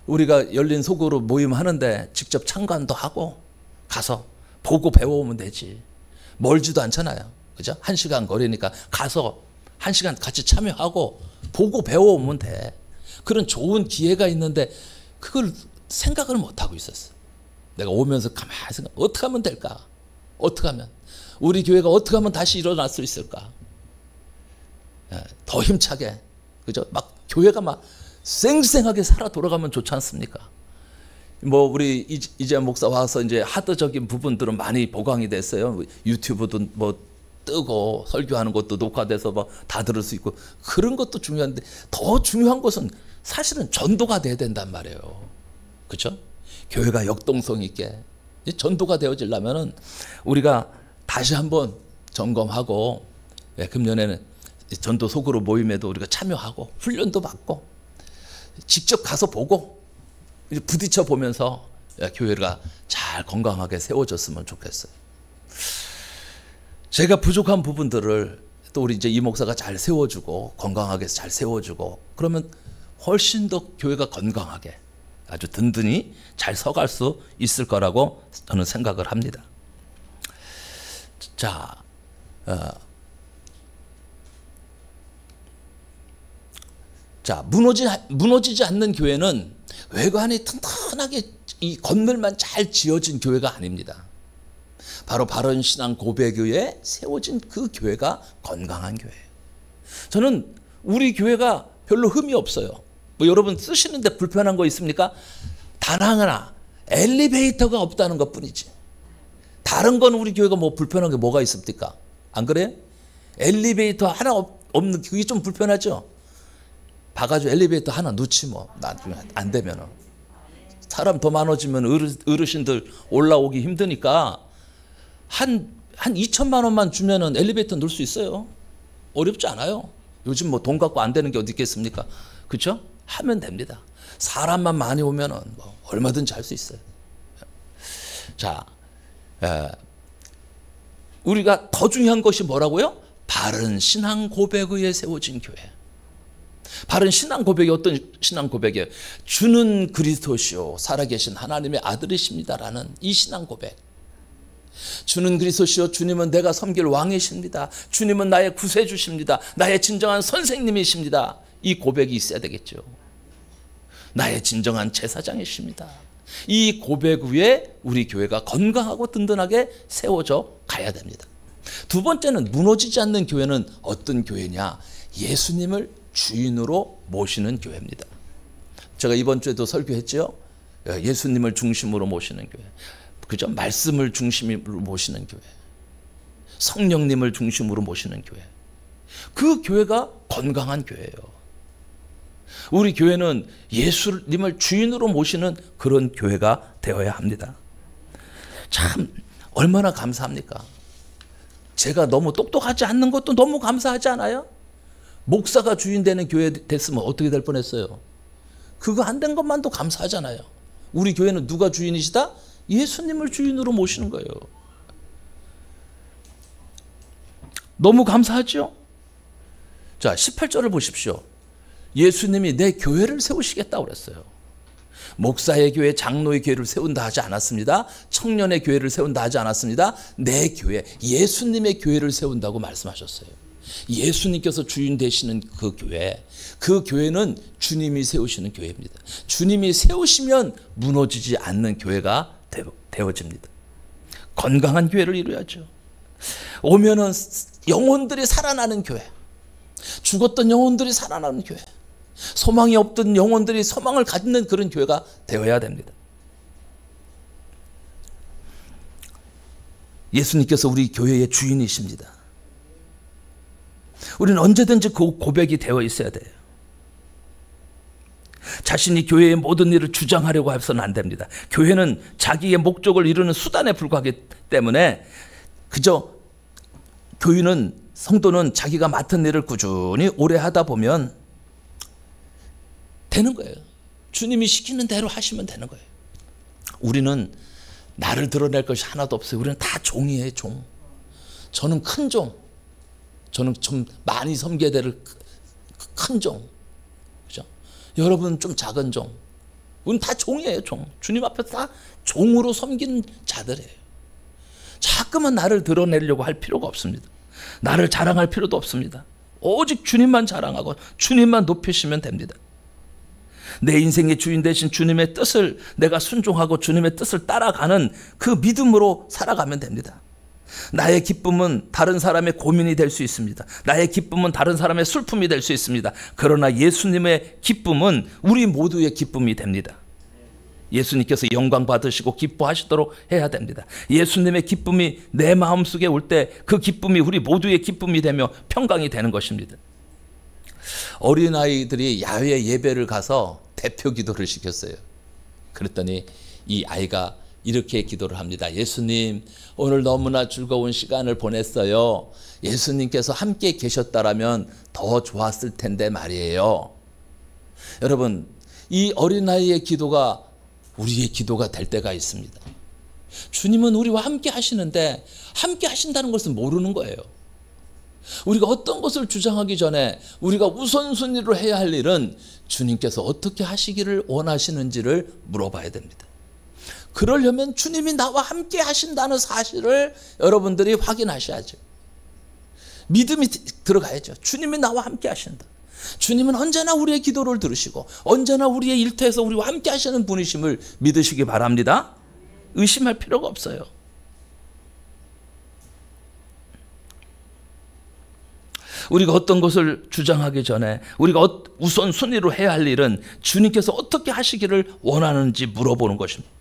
우리가 열린 속으로 모임하는데 직접 참관도 하고 가서 보고 배워오면 되지. 멀지도 않잖아요. 그죠? 1시간 거리니까 가서 1시간 같이 참여하고 보고 배워오면 돼. 그런 좋은 기회가 있는데 그걸 생각을 못하고 있었어. 내가 오면서 가만히 생각, 어떻게 하면 될까? 어떻게 하면? 우리 교회가 어떻게 하면 다시 일어날 수 있을까? 더 힘차게. 그죠? 막 교회가 막 쌩쌩하게 살아 돌아가면 좋지 않습니까? 우리 이재현 목사 와서 이제 하드적인 부분들은 많이 보강이 됐어요. 유튜브도 뜨고 설교하는 것도 녹화돼서 다 들을 수 있고, 그런 것도 중요한데 더 중요한 것은 사실은 전도가 돼야 된단 말이에요. 그렇죠? 교회가 역동성 있게 전도가 되어지려면은 우리가 다시 한번 점검하고, 금년에는 전도 속으로 모임에도 우리가 참여하고 훈련도 받고 직접 가서 보고 부딪혀 보면서 교회가 잘 건강하게 세워졌으면 좋겠어요. 제가 부족한 부분들을 또 우리 이제 이 목사가 잘 세워주고 건강하게 잘 세워주고 그러면 훨씬 더 교회가 건강하게 아주 든든히 잘 서갈 수 있을 거라고 저는 생각을 합니다. 자, 무너지지 않는 교회는 외관이 튼튼하게 이 건물만 잘 지어진 교회가 아닙니다. 바로 바른 신앙 고백에 세워진 그 교회가 건강한 교회예요. 저는 우리 교회가 별로 흠이 없어요. 여러분 쓰시는데 불편한 거 있습니까? 단 하나, 엘리베이터가 없다는 것 뿐이지. 다른 건 우리 교회가 불편한 게 뭐가 있습니까? 안 그래요? 엘리베이터 하나 없는, 그게 좀 불편하죠? 봐가지고 엘리베이터 하나 놓지 나중에 안 되면은. 사람 더 많아지면 어르신들 올라오기 힘드니까 한 2천만 원만 주면은 엘리베이터 넣을 수 있어요. 어렵지 않아요. 요즘 돈 갖고 안 되는 게 어디 있겠습니까? 그렇죠? 하면 됩니다. 사람만 많이 오면은 얼마든지 할 수 있어요. 자, 우리가 더 중요한 것이 뭐라고요? 바른 신앙 고백에 세워진 교회. 바른 신앙 고백이 어떤 신앙 고백이에요? 주는 그리스도시요 살아계신 하나님의 아들이십니다라는 이 신앙 고백. 주는 그리스도시요 주님은 내가 섬길 왕이십니다. 주님은 나의 구세주십니다. 나의 진정한 선생님이십니다. 이 고백이 있어야 되겠죠. 나의 진정한 제사장이십니다. 이 고백 위에 우리 교회가 건강하고 든든하게 세워져 가야 됩니다. 두 번째는 무너지지 않는 교회는 어떤 교회냐? 예수님을 주인으로 모시는 교회입니다. 제가 이번 주에도 설교했죠. 예수님을 중심으로 모시는 교회. 그죠? 말씀을 중심으로 모시는 교회, 성령님을 중심으로 모시는 교회, 그 교회가 건강한 교회예요. 우리 교회는 예수님을 주인으로 모시는 그런 교회가 되어야 합니다. 참 얼마나 감사합니까? 제가 너무 똑똑하지 않는 것도 너무 감사하지 않아요? 목사가 주인 되는 교회 됐으면 어떻게 될 뻔했어요? 그거 안 된 것만도 감사하잖아요. 우리 교회는 누가 주인이시다? 예수님을 주인으로 모시는 거예요. 너무 감사하죠? 자, 18절을 보십시오. 예수님이 내 교회를 세우시겠다고 그랬어요. 목사의 교회, 장로의 교회를 세운다 하지 않았습니다. 청년의 교회를 세운다 하지 않았습니다. 내 교회, 예수님의 교회를 세운다고 말씀하셨어요. 예수님께서 주인 되시는 그 교회, 그 교회는 주님이 세우시는 교회입니다. 주님이 세우시면 무너지지 않는 교회가 되어집니다. 건강한 교회를 이루어야죠. 오면은 영혼들이 살아나는 교회, 죽었던 영혼들이 살아나는 교회, 소망이 없던 영혼들이 소망을 갖는 그런 교회가 되어야 됩니다. 예수님께서 우리 교회의 주인이십니다. 우리는 언제든지 그 고백이 되어 있어야 돼요. 자신이 교회의 모든 일을 주장하려고 해서는 안 됩니다. 교회는 자기의 목적을 이루는 수단에 불과하기 때문에 그저 교인은, 성도는 자기가 맡은 일을 꾸준히 오래 하다 보면 되는 거예요. 주님이 시키는 대로 하시면 되는 거예요. 우리는 나를 드러낼 것이 하나도 없어요. 우리는 다 종이에요, 종. 저는 큰 종. 저는 좀 많이 섬겨야 될 큰 종. 그죠? 여러분은 좀 작은 종. 우리는 다 종이에요, 종. 주님 앞에서 다 종으로 섬긴 자들이에요. 자꾸만 나를 드러내려고 할 필요가 없습니다. 나를 자랑할 필요도 없습니다. 오직 주님만 자랑하고 주님만 높이시면 됩니다. 내 인생의 주인 되신 주님의 뜻을 내가 순종하고 주님의 뜻을 따라가는 그 믿음으로 살아가면 됩니다. 나의 기쁨은 다른 사람의 고민이 될 수 있습니다. 나의 기쁨은 다른 사람의 슬픔이 될 수 있습니다. 그러나 예수님의 기쁨은 우리 모두의 기쁨이 됩니다. 예수님께서 영광 받으시고 기뻐하시도록 해야 됩니다. 예수님의 기쁨이 내 마음속에 올 때 그 기쁨이 우리 모두의 기쁨이 되며 평강이 되는 것입니다. 어린아이들이 야외 예배를 가서 대표 기도를 시켰어요. 그랬더니 이 아이가 이렇게 기도를 합니다. 예수님, 오늘 너무나 즐거운 시간을 보냈어요. 예수님께서 함께 계셨다라면 더 좋았을 텐데 말이에요. 여러분, 이 어린아이의 기도가 우리의 기도가 될 때가 있습니다. 주님은 우리와 함께 하시는데 함께 하신다는 것을 모르는 거예요. 우리가 어떤 것을 주장하기 전에 우리가 우선순위로 해야 할 일은 주님께서 어떻게 하시기를 원하시는지를 물어봐야 됩니다. 그러려면 주님이 나와 함께 하신다는 사실을 여러분들이 확인하셔야죠. 믿음이 들어가야죠. 주님이 나와 함께 하신다. 주님은 언제나 우리의 기도를 들으시고 언제나 우리의 일터에서 우리와 함께 하시는 분이심을 믿으시기 바랍니다. 의심할 필요가 없어요. 우리가 어떤 것을 주장하기 전에 우리가 우선순위로 해야 할 일은 주님께서 어떻게 하시기를 원하는지 물어보는 것입니다.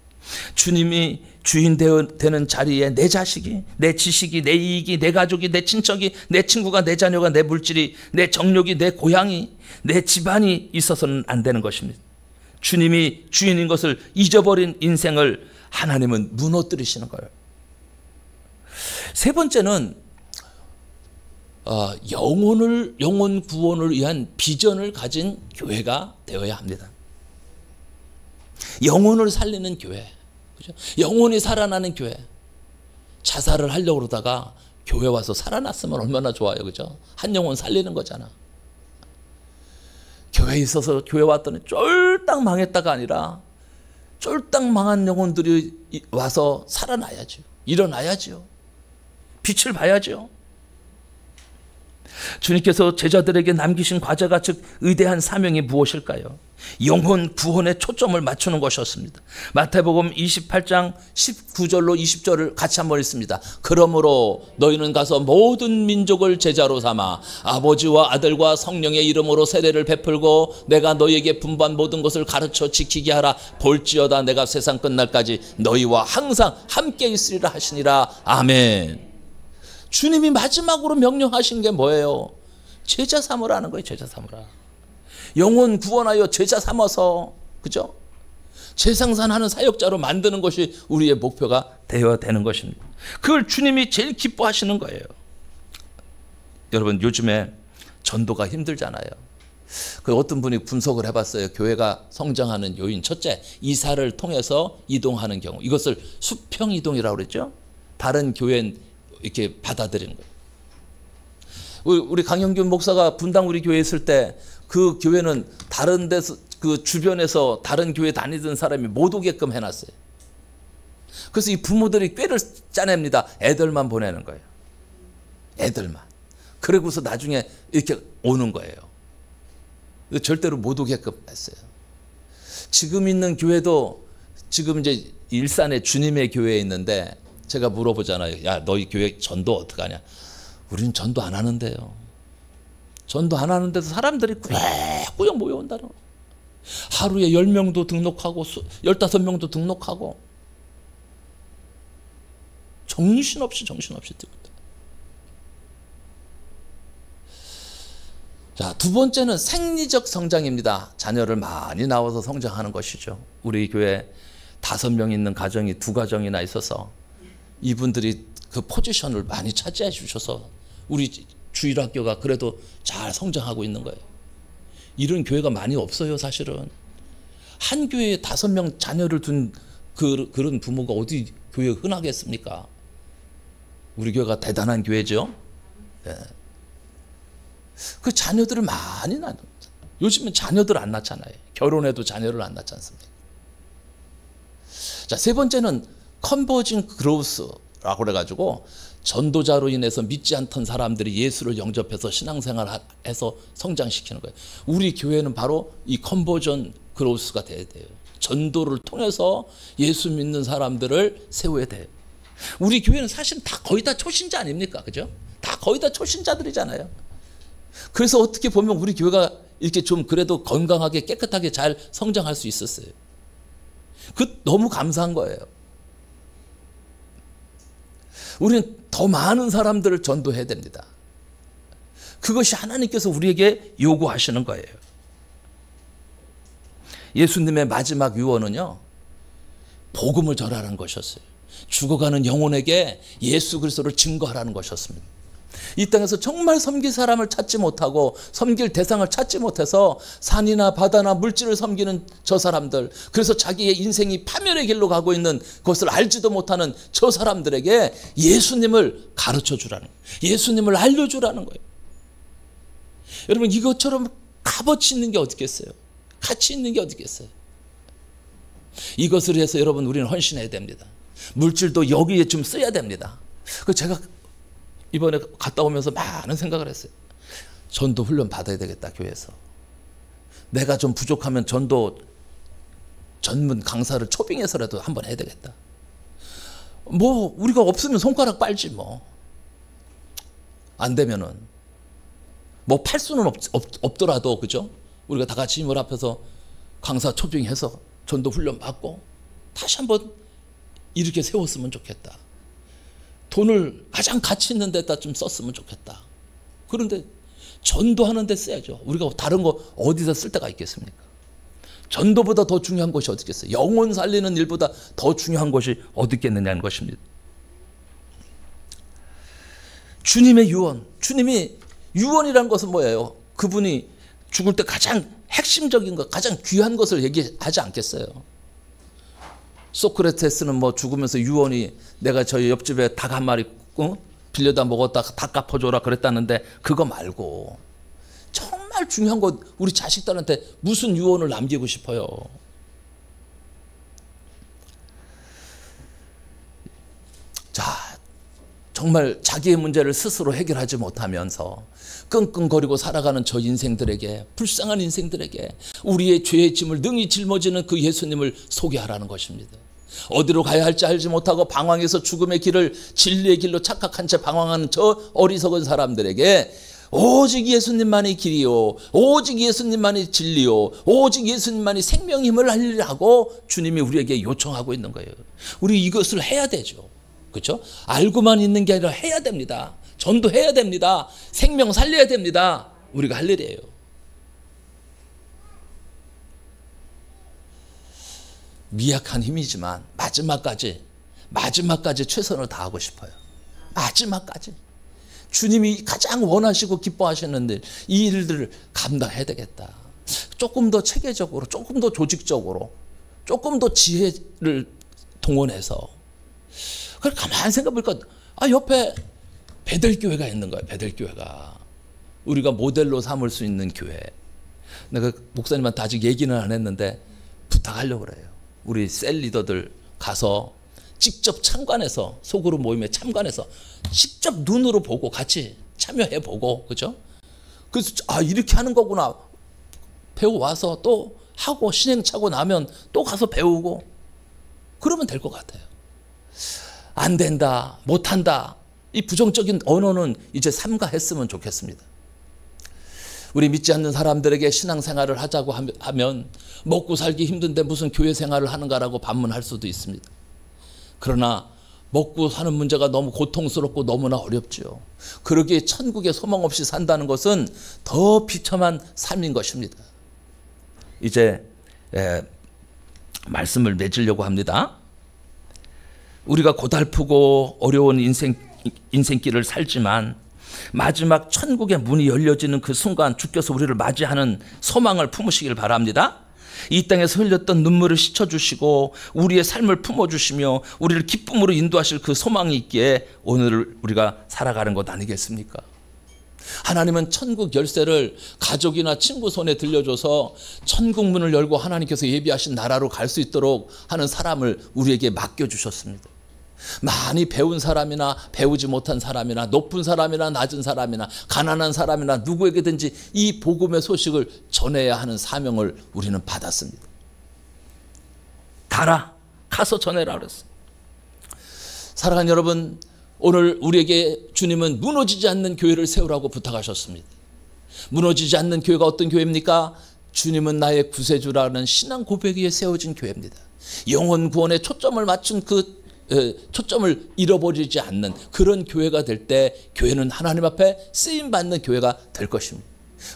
주님이 주인 되는 자리에 내 자식이, 내 지식이, 내 이익이, 내 가족이, 내 친척이, 내 친구가, 내 자녀가, 내 물질이, 내 정력이, 내 고향이, 내 집안이 있어서는 안 되는 것입니다. 주님이 주인인 것을 잊어버린 인생을 하나님은 무너뜨리시는 거예요. 세 번째는 영혼 구원을 위한 비전을 가진 교회가 되어야 합니다. 영혼을 살리는 교회, 그죠? 영혼이 살아나는 교회. 자살을 하려고 그러다가 교회 와서 살아났으면 얼마나 좋아요, 그죠? 한 영혼 살리는 거잖아. 교회에 있어서 교회 왔더니 쫄딱 망했다가 아니라 쫄딱 망한 영혼들이 와서 살아나야죠. 일어나야죠. 빛을 봐야죠. 주님께서 제자들에게 남기신 과제가 즉 의대한 사명이 무엇일까요? 영혼 구원에 초점을 맞추는 것이었습니다. 마태복음 28장 19절로 20절을 같이 한번 읽습니다. 그러므로 너희는 가서 모든 민족을 제자로 삼아 아버지와 아들과 성령의 이름으로 세례를 베풀고 내가 너희에게 분부한 모든 것을 가르쳐 지키게 하라. 볼지어다 내가 세상 끝날까지 너희와 항상 함께 있으리라 하시니라. 아멘. 주님이 마지막으로 명령하신 게 뭐예요? 제자 삼으라는 거예요. 제자 삼으라. 영혼 구원하여 제자 삼아서, 그죠? 재생산하는 사역자로 만드는 것이 우리의 목표가 되어야 되는 것입니다. 그걸 주님이 제일 기뻐하시는 거예요. 여러분, 요즘에 전도가 힘들잖아요. 그 어떤 분이 분석을 해봤어요. 교회가 성장하는 요인, 첫째, 이사를 통해서 이동하는 경우, 이것을 수평 이동이라고 그랬죠. 다른 교회는 이렇게 받아들이는 거예요. 우리 강영균 목사가 분당 우리 교회에 있을 때 그 교회는 다른 데서, 그 주변에서 다른 교회 다니던 사람이 못 오게끔 해놨어요. 그래서 이 부모들이 꾀를 짜냅니다. 애들만 보내는 거예요. 애들만. 그러고서 나중에 이렇게 오는 거예요. 절대로 못 오게끔 했어요. 지금 있는 교회도 지금 이제 일산에 주님의 교회에 있는데 제가 물어보잖아요. 야, 너희 교회 전도 어떡하냐? 우리는 전도 안 하는데요. 전도 안 하는데도 사람들이 꾸역꾸역 모여온다는 거예요. 하루에 10명도 등록하고 15명도 등록하고 정신없이 뛰고 있다. 자, 두 번째는 생리적 성장입니다. 자녀를 많이 낳아서 성장하는 것이죠. 우리 교회 5명 있는 가정이 2가정이나 있어서 이분들이 그 포지션을 많이 차지해 주셔서 우리 주일학교가 그래도 잘 성장하고 있는 거예요. 이런 교회가 많이 없어요, 사실은. 한 교회에 5명 자녀를 둔 그런 부모가 어디 교회에 흔하겠습니까? 우리 교회가 대단한 교회죠. 네. 그 자녀들을 많이 낳는 거예요. 요즘은 자녀들 안 낳잖아요. 결혼해도 자녀를 안 낳지 않습니까? 자, 세 번째는 컨버징 그로스라고 그래가지고 전도자로 인해서 믿지 않던 사람들이 예수를 영접해서 신앙생활해서 성장시키는 거예요. 우리 교회는 바로 이 컨버전 그로스가 돼야 돼요. 전도를 통해서 예수 믿는 사람들을 세워야 돼요. 우리 교회는 사실 다 거의 다 초신자 아닙니까? 그죠? 다 거의 다 초신자들이잖아요. 그래서 어떻게 보면 우리 교회가 이렇게 좀 그래도 건강하게 깨끗하게 잘 성장할 수 있었어요. 그 너무 감사한 거예요. 우리는 더 많은 사람들을 전도해야 됩니다. 그것이 하나님께서 우리에게 요구하시는 거예요. 예수님의 마지막 유언은요, 복음을 전하라는 것이었어요. 죽어가는 영혼에게 예수 그리스도를 증거하라는 것이었습니다. 이 땅에서 정말 섬길 사람을 찾지 못하고 섬길 대상을 찾지 못해서 산이나 바다나 물질을 섬기는 저 사람들, 그래서 자기의 인생이 파멸의 길로 가고 있는 것을 알지도 못하는 저 사람들에게 예수님을 가르쳐 주라는 거예요. 예수님을 알려주라는 거예요. 여러분, 이것처럼 값어치 있는 게 어디겠어요? 가치 있는 게 어디겠어요? 이것을 위해서 여러분, 우리는 헌신해야 됩니다. 물질도 여기에 좀 써야 됩니다. 그 제가 이번에 갔다 오면서 많은 생각을 했어요. 전도 훈련 받아야 되겠다, 교회에서. 내가 좀 부족하면 전도 전문 강사를 초빙해서라도 한번 해야 되겠다. 뭐 우리가 없으면 손가락 빨지 뭐. 안 되면은 뭐 팔 수는 없더라도, 그죠? 우리가 다 같이 힘을 합해서 강사 초빙해서 전도 훈련 받고 다시 한번 이렇게 세웠으면 좋겠다. 돈을 가장 가치 있는 데다 좀 썼으면 좋겠다. 그런데 전도하는 데 써야죠. 우리가 다른 거 어디서 쓸 데가 있겠습니까? 전도보다 더 중요한 것이 어디 있겠어요? 영혼 살리는 일보다 더 중요한 것이 어디 있겠느냐는 것입니다. 주님의 유언. 주님이 유언이라는 것은 뭐예요? 그분이 죽을 때 가장 핵심적인 것, 가장 귀한 것을 얘기하지 않겠어요? 소크라테스는 뭐 죽으면서 유언이 내가 저희 옆집에 닭 한 마리 빌려다 먹었다 닭 갚아줘라 그랬다는데 그거 말고 정말 중요한 거 우리 자식들한테 무슨 유언을 남기고 싶어요? 자, 정말 자기의 문제를 스스로 해결하지 못하면서 끙끙거리고 살아가는 저 인생들에게, 불쌍한 인생들에게 우리의 죄의 짐을 능히 짊어지는 그 예수님을 소개하라는 것입니다. 어디로 가야 할지 알지 못하고 방황해서 죽음의 길을 진리의 길로 착각한 채 방황하는 저 어리석은 사람들에게 오직 예수님만이 길이요, 오직 예수님만이 진리요, 오직 예수님만이 생명 힘을 알리라고 주님이 우리에게 요청하고 있는 거예요. 우리 이것을 해야 되죠. 그렇죠? 알고만 있는 게 아니라 해야 됩니다. 전도해야 됩니다. 생명 살려야 됩니다. 우리가 할 일이에요. 미약한 힘이지만 마지막까지 최선을 다하고 싶어요. 마지막까지. 주님이 가장 원하시고 기뻐하시는 일, 이 일들을 감당해야 되겠다. 조금 더 체계적으로, 조금 더 조직적으로, 조금 더 지혜를 동원해서. 그걸 가만히 생각해보니까 옆에 베델교회가 있는 거예요. 베델교회가. 우리가 모델로 삼을 수 있는 교회. 내가 목사님한테 아직 얘기는 안 했는데 부탁하려고 그래요. 우리 셀 리더들 가서 직접 참관해서, 소그룹 모임에 참관해서 직접 눈으로 보고 같이 참여해보고, 그죠? 그래서 이렇게 하는 거구나 배워와서 또 하고 시행착오 나면 또 가서 배우고 그러면 될 것 같아요. 안 된다, 못한다, 이 부정적인 언어는 이제 삼가했으면 좋겠습니다. 우리 믿지 않는 사람들에게 신앙생활을 하자고 하면 먹고 살기 힘든데 무슨 교회 생활을 하는가라고 반문할 수도 있습니다. 그러나 먹고 사는 문제가 너무 고통스럽고 너무나 어렵죠. 그러기에 천국에 소망 없이 산다는 것은 더 비참한 삶인 것입니다. 이제 말씀을 맺으려고 합니다. 우리가 고달프고 어려운 인생길을 살지만 마지막 천국의 문이 열려지는 그 순간 주께서 우리를 맞이하는 소망을 품으시길 바랍니다. 이 땅에서 흘렸던 눈물을 씻어주시고 우리의 삶을 품어주시며 우리를 기쁨으로 인도하실 그 소망이 있기에 오늘 우리가 살아가는 것 아니겠습니까? 하나님은 천국 열쇠를 가족이나 친구 손에 들려줘서 천국 문을 열고 하나님께서 예비하신 나라로 갈 수 있도록 하는 사람을 우리에게 맡겨주셨습니다. 많이 배운 사람이나 배우지 못한 사람이나 높은 사람이나 낮은 사람이나 가난한 사람이나 누구에게든지 이 복음의 소식을 전해야 하는 사명을 우리는 받았습니다. 가서 전해라 그랬어요. 사랑하는 여러분, 오늘 우리에게 주님은 무너지지 않는 교회를 세우라고 부탁하셨습니다. 무너지지 않는 교회가 어떤 교회입니까? 주님은 나의 구세주라는 신앙 고백 위에 세워진 교회입니다. 영혼 구원에 초점을 맞춘 그 초점을 잃어버리지 않는 그런 교회가 될 때 교회는 하나님 앞에 쓰임받는 교회가 될 것입니다.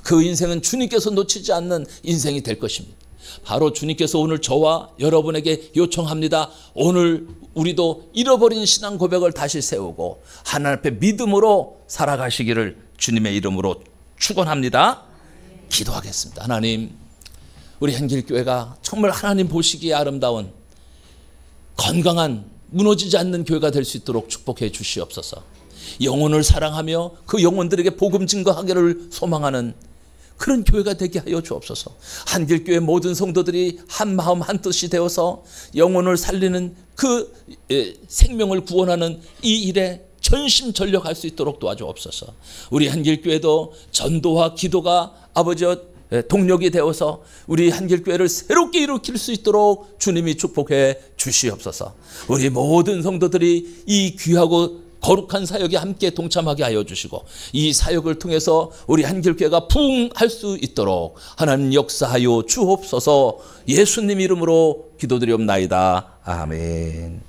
그 인생은 주님께서 놓치지 않는 인생이 될 것입니다. 바로 주님께서 오늘 저와 여러분에게 요청합니다. 오늘 우리도 잃어버린 신앙 고백을 다시 세우고 하나님 앞에 믿음으로 살아가시기를 주님의 이름으로 축원합니다. 기도하겠습니다. 하나님, 우리 한길교회가 정말 하나님 보시기에 아름다운 건강한 무너지지 않는 교회가 될 수 있도록 축복해 주시옵소서. 영혼을 사랑하며 그 영혼들에게 복음 증거하기를 소망하는 그런 교회가 되게 하여 주옵소서. 한길교회 모든 성도들이 한 마음 한 뜻이 되어서 영혼을 살리는 그 생명을 구원하는 이 일에 전심전력할 수 있도록 도와주옵소서. 우리 한길교회도 전도와 기도가 아버지여 동력이 되어서 우리 한길교회를 새롭게 일으킬 수 있도록 주님이 축복해 주시옵소서. 우리 모든 성도들이 이 귀하고 거룩한 사역에 함께 동참하게 하여 주시고 이 사역을 통해서 우리 한길교회가 부흥할 수 있도록 하나님 역사하여 주옵소서. 예수님 이름으로 기도드리옵나이다. 아멘.